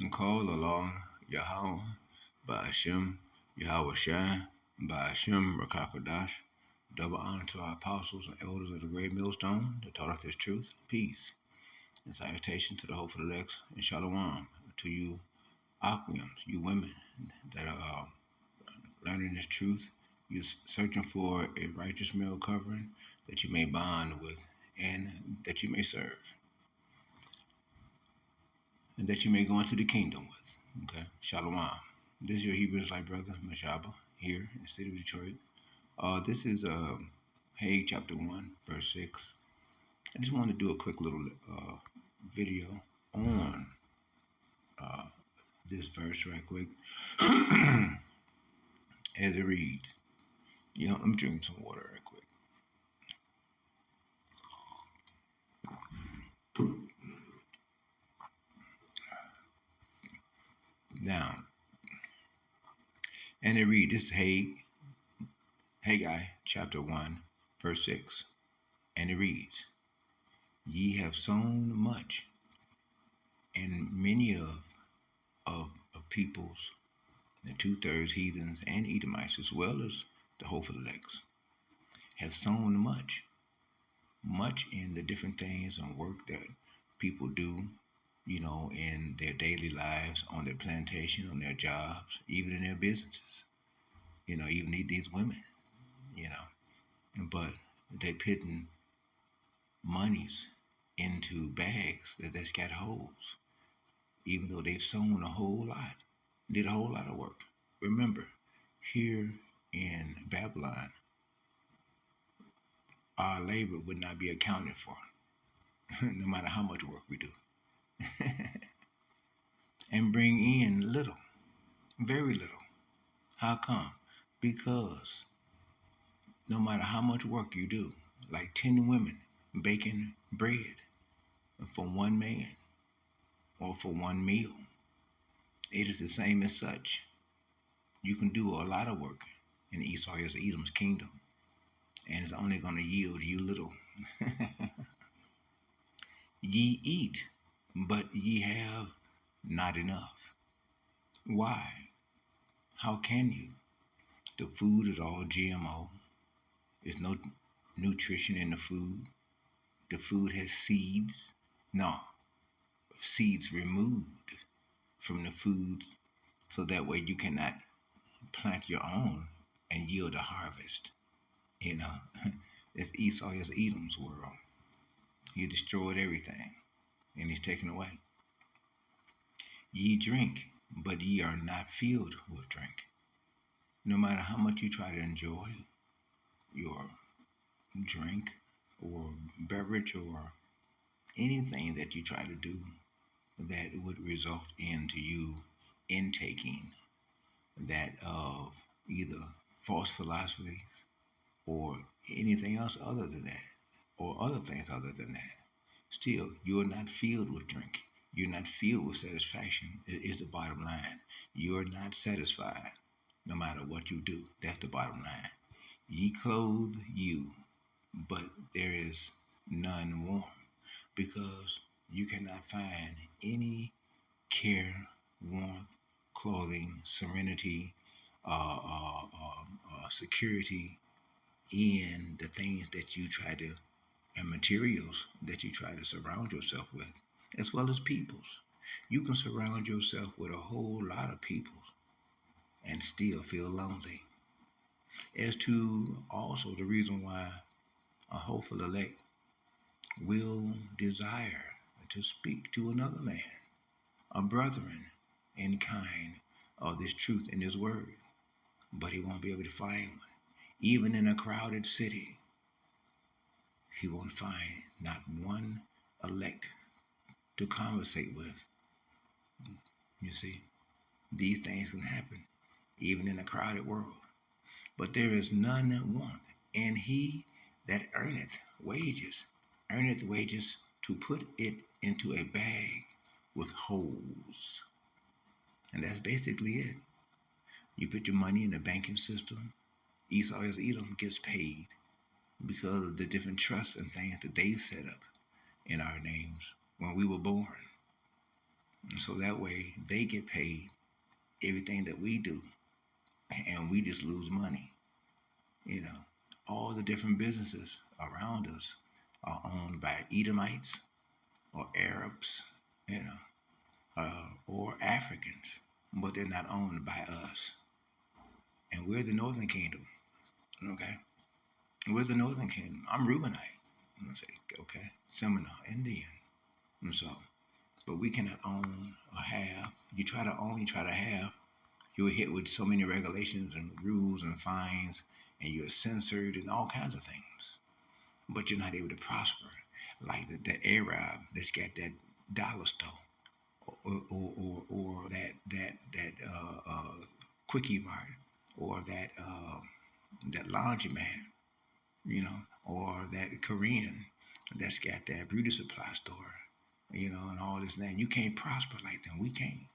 Call along Yahweh Ba'ashem Yahweh Shai Ba'ashem Rakakadash. Double honor to our apostles and elders of the great millstone that taught us this truth, peace, and salutation to the hopeful elects, and shalom to you Aquiums, you women that are learning this truth. You're searching for a righteous male covering that you may bond with and that you may serve and that you may go into the kingdom with. Okay, shalom. This is your Hebrew Israelite brother, Mashaba, here in the city of Detroit. This is H.I.D chapter 1, verse 6. I just wanted to do a quick little video on this verse right quick as it reads. I'm drinking some water right quick. Now, and it reads, this is Haggai chapter 1, verse 6. And it reads, Ye have sown much, and many of peoples, the 2/3 heathens and Edomites, as well as the hopeful elects, have sown much in the different things and work that people do, in their daily lives, on their plantation, on their jobs, even in their businesses, even these women, but they putting monies into bags that's got holes, even though they've sown a whole lot, did a whole lot of work. Remember, here in Babylon, our labor would not be accounted for, no matter how much work we do. And bring in little, very little. How come? Because no matter how much work you do, like 10 women baking bread for one man or for one meal, it is the same as such. You can do a lot of work in Esau as Edom's kingdom, and it's only going to yield you little. Ye eat, but ye have not enough. Why? How can you? The food is all GMO. There's no nutrition in the food. The food has seeds. No, seeds removed from the food so that way you cannot plant your own and yield a harvest. It's Esau is Edom's world. He destroyed everything and he's taken away. Ye drink, but ye are not filled with drink. No matter how much you try to enjoy your drink or beverage or anything that you try to do that would result into you intaking that of either false philosophies or anything else other than that, or other things other than that. Still, you're not filled with drink. You're not filled with satisfaction. It is the bottom line. You're not satisfied no matter what you do. That's the bottom line. Ye clothe you, but there is none warm, because you cannot find any care, warmth, clothing, serenity, security in the things that you try to, and materials that you try to surround yourself with, as well as peoples. You can surround yourself with a whole lot of people and still feel lonely. As to also the reason why a hopeful elect will desire to speak to another man, a brethren in kind of this truth in his word, but he won't be able to find one. Even in a crowded city, he won't find not one elect to conversate with. You see, these things can happen even in a crowded world. But there is none that want, and he that earneth wages to put it into a bag with holes. And that's basically it. You put your money in the banking system. Esau as Edom gets paid because of the different trusts and things that they've set up in our names when we were born. So that way they get paid everything that we do, and we just lose money. You know, all the different businesses around us are owned by Edomites or Arabs, you know, or Africans, but they're not owned by us. And we're the Northern Kingdom, okay? We're the Northern Kingdom. I'm Reubenite. I say, okay, Seminole, Indian. And so, but we cannot own or have. You try to own, you try to have, you're hit with so many regulations and rules and fines, and you're censored and all kinds of things. But you're not able to prosper like the Arab that's got that dollar store, or that quickie mart, or that laundromat, you know, or that Korean that's got that beauty supply store, you know, and all this and that. You can't prosper like them. We can't.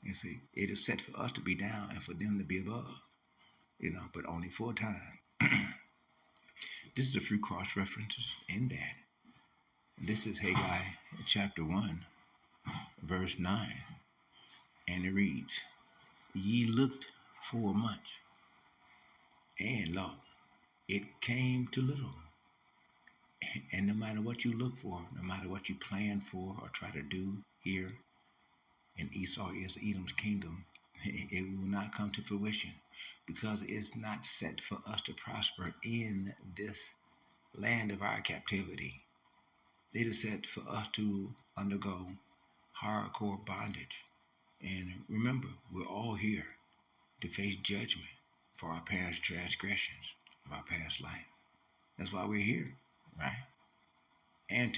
You see, it is set for us to be down and for them to be above, you know, but only for a time. This is a few cross references in that. This is Haggai chapter 1, verse 9, and it reads, Ye looked for much, and lo, it came to little. And no matter what you look for, no matter what you plan for or try to do here in Esau is Edom's kingdom, it will not come to fruition because it's not set for us to prosper in this land of our captivity. It is set for us to undergo hardcore bondage. And remember, we're all here to face judgment for our past transgressions of our past life. That's why we're here, right? And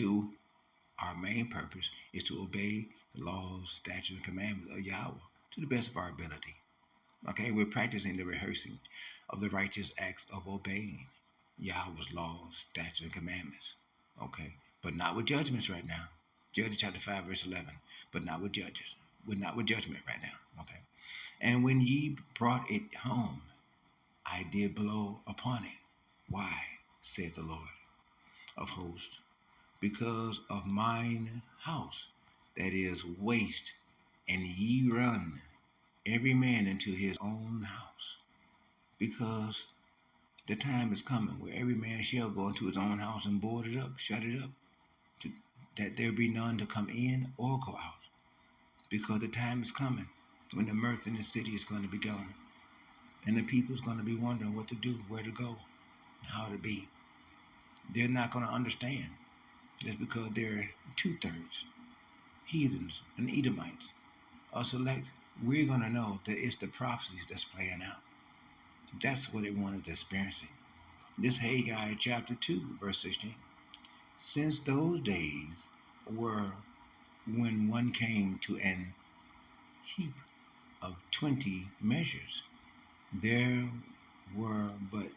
our main purpose is to obey the laws, statutes, and commandments of Yahweh to the best of our ability. Okay, we're practicing the rehearsing of the righteous acts of obeying Yahweh's laws, statutes, and commandments. Okay, but not with judgments right now. Judges chapter 5, verse 11. But not with judges. We're not with judgment right now. Okay. And when ye brought it home, I did blow upon it. Why, saith the Lord of hosts? Because of mine house that is waste, and ye run every man into his own house. Because the time is coming where every man shall go into his own house and board it up, shut it up, that there be none to come in or go out. Because the time is coming when the mirth in the city is going to be gone. And the people's going to be wondering what to do, where to go, how to be. They're not going to understand. Just because they're 2/3 heathens and Edomites are select. We're going to know that it's the prophecies that's playing out. That's what everyone is experiencing. This Haggai chapter 2, verse 16. Since those days were when one came to an heap of 20 measures, there were but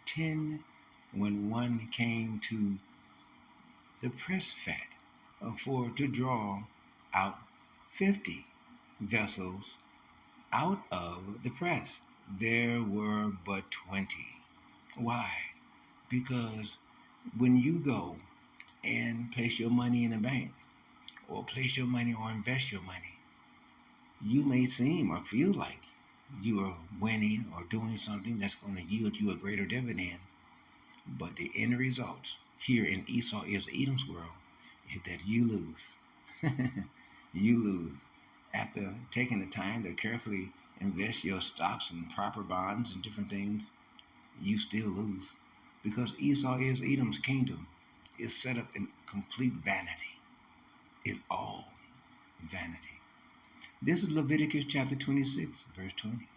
10 when one came to the press fat, for to draw out 50 vessels out of the press. There were but 20. Why? Because when you go and place your money in a bank, or place your money or invest your money, you may seem or feel like you are winning or doing something that's going to yield you a greater dividend. But the end results here in Esau is Edom's world is that you lose. You lose. After taking the time to carefully invest your stocks and proper bonds and different things, you still lose. Because Esau is Edom's kingdom is set up in complete vanity. It's all vanity. This is Leviticus chapter 26, verse 20.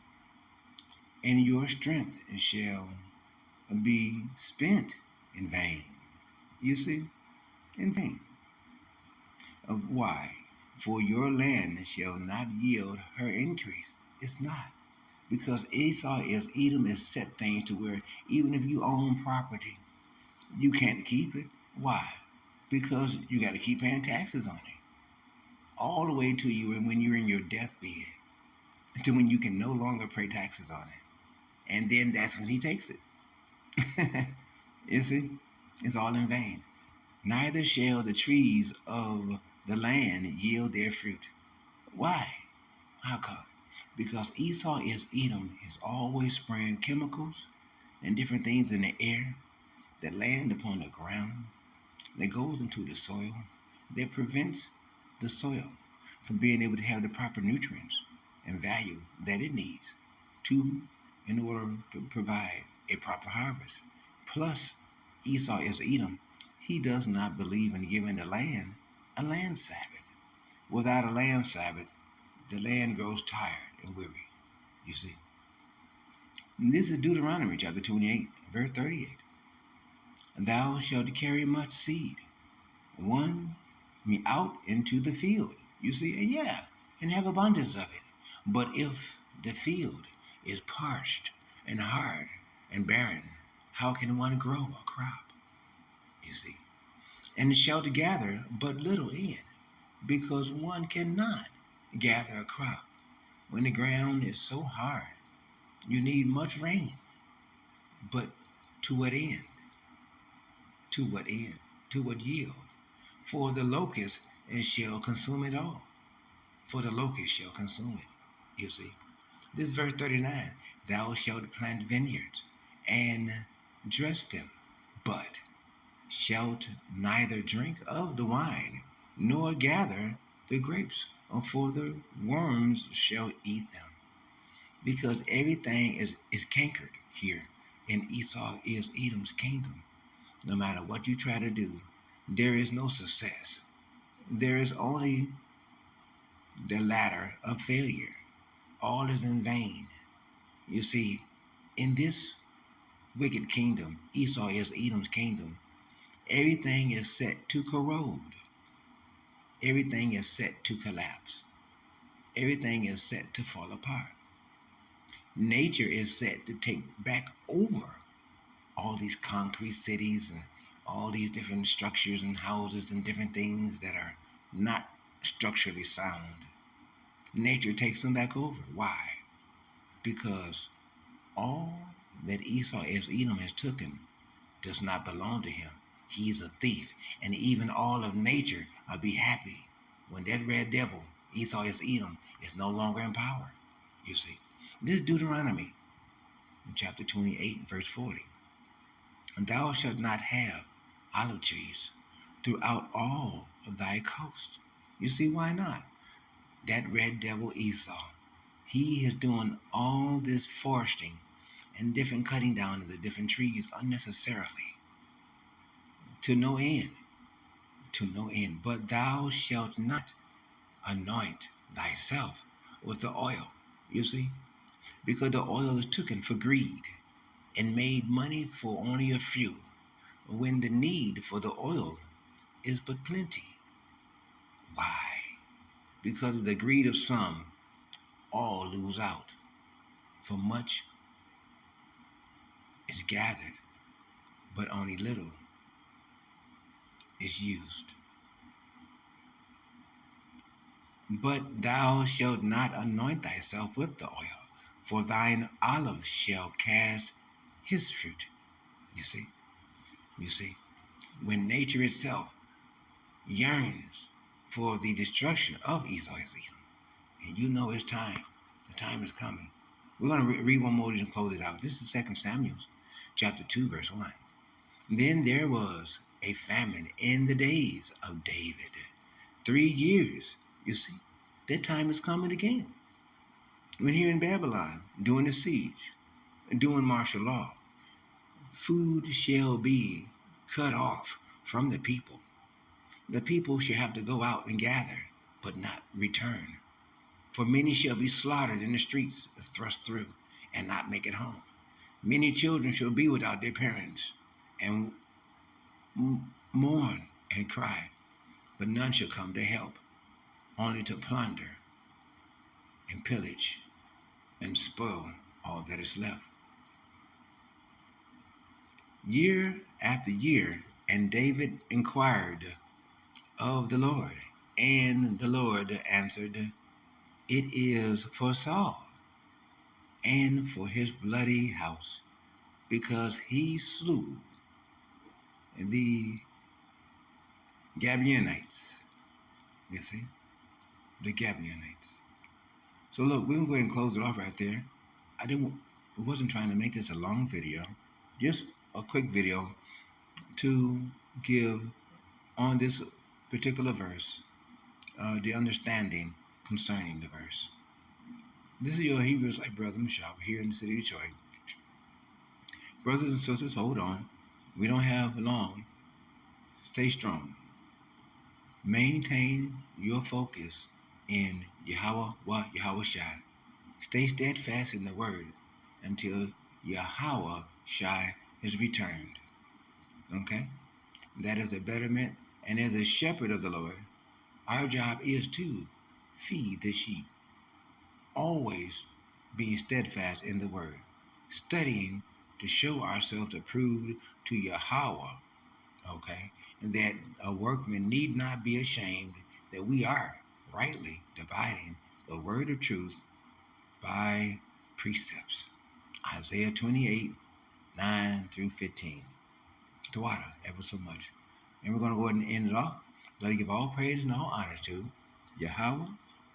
And your strength shall be spent in vain. You see? In vain. Of why? For your land shall not yield her increase. It's not. Because Esau is Edom is set things to where even if you own property, you can't keep it. Why? Because you got to keep paying taxes on it. All the way to you when you're in your deathbed, to when you can no longer pay taxes on it. And then that's when he takes it. You see? It's all in vain. Neither shall the trees of the land yield their fruit. Why? How come? Because Esau is Edom is always spraying chemicals and different things in the air that land upon the ground, that goes into the soil, that prevents the soil from being able to have the proper nutrients and value that it needs to in order to provide a proper harvest. Plus, Esau is Edom. He does not believe in giving the land a land Sabbath. Without a land Sabbath, the land grows tired and weary. You see. And this is Deuteronomy chapter 28, verse 38. Thou shalt carry much seed, one out into the field. You see, and yeah, and have abundance of it. But if the field is parched and hard and barren, how can one grow a crop? You see, and shalt gather but little in, because one cannot gather a crop when the ground is so hard. You need much rain, but to what end? To what end? To what yield? For the locust shall consume it all. For the locust shall consume it. You see. This verse 39. Thou shalt plant vineyards and dress them, but shalt neither drink of the wine, nor gather the grapes, for the worms shall eat them. Because everything is cankered here, and Esau is Edom's kingdom. No matter what you try to do, there is no success. There is only the ladder of failure. All is in vain. You see, in this wicked kingdom, Esau is Edom's kingdom, everything is set to corrode. Everything is set to collapse. Everything is set to fall apart. Nature is set to take back over all these concrete cities and all these different structures and houses and different things that are not structurally sound. Nature takes them back over. Why? Because all that Esau as Edom has taken does not belong to him. He is a thief, and even all of nature will be happy when that red devil, Esau as Edom, is no longer in power. You see, this is Deuteronomy in chapter 28, verse 40. And thou shalt not have olive trees throughout all of thy coast. You see, why not? That red devil Esau, he is doing all this foresting and different cutting down of the different trees unnecessarily to no end, to no end. But thou shalt not anoint thyself with the oil, you see, because the oil is taken for greed and made money for only a few, when the need for the oil is but plenty. Why? Because of the greed of some, all lose out, for much is gathered, but only little is used. But thou shalt not anoint thyself with the oil, for thine olive shall cast his fruit. You see, when nature itself yearns for the destruction of Esau and Edom, and you know it's time, the time is coming. We're going to read one more and close it out. This is 2 Samuel chapter 2, verse 1. Then there was a famine in the days of David. 3 years. You see, that time is coming again. When here in Babylon, during the siege, doing martial law, food shall be cut off from the people. The people shall have to go out and gather, but not return. For many shall be slaughtered in the streets, thrust through, and not make it home. Many children shall be without their parents, and mourn and cry, but none shall come to help, only to plunder and pillage and spoil all that is left. Year after year, and David inquired of the Lord, and the Lord answered, It is for Saul and for his bloody house, because he slew the Gibeonites. You see? the Gabionites. So look, we're gonna go ahead and close it off right there. Wasn't trying to make this a long video, just a quick video to give on this particular verse the understanding concerning the verse. This is your Hebrews like brother Michelle here in the city of Detroit. Brothers and sisters, hold on. We don't have long. Stay strong. Maintain your focus in Yahweh Shai. Stay steadfast in the word until Yahweh Shai is returned. Okay? That is a betterment. And as a shepherd of the Lord, our job is to feed the sheep. Always being steadfast in the word. Studying to show ourselves approved to Yahweh. Okay? And that a workman need not be ashamed that we are rightly dividing the word of truth by precepts. Isaiah 28, 9 through 15. Tawada, ever so much. And we're going to go ahead and end it off. Let us give all praise and all honors to Yahweh,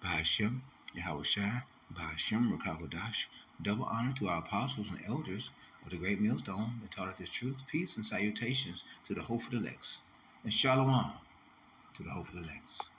Ba'ashem, Yahweh Shai, Ba'ashem, Rakakodash. Double honor to our apostles and elders of the great millstone that taught us this truth, peace, and salutations to the hopeful elects. And shalom to the hopeful elects.